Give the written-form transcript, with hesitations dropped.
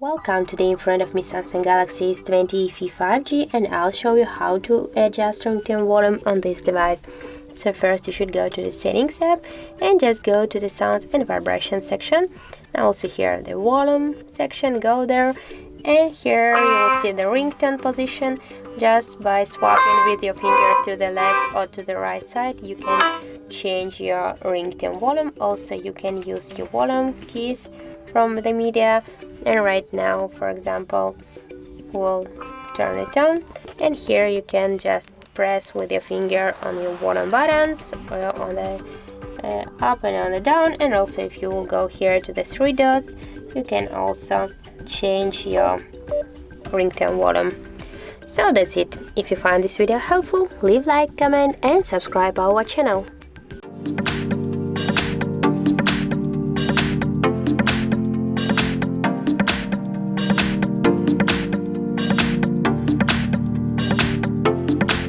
Welcome, today in front of me Samsung Galaxy S20 FE 5G, and I'll show you how to adjust ringtone volume on this device. So first you should go to the settings app and just go to the sounds and vibration section. Now also here the volume section, go there, and here you will see the ringtone position. Just by swapping with your finger to the left or to the right side, you can change your ringtone volume. Also you can use your volume keys from the media, and right now, for example, we'll turn it on, and here you can just press with your finger on your volume buttons, or on the up and on the down. And also if you will go here to the three dots, you can also change your ringtone volume. So that's it. If you find this video helpful, leave like, comment and subscribe our channel.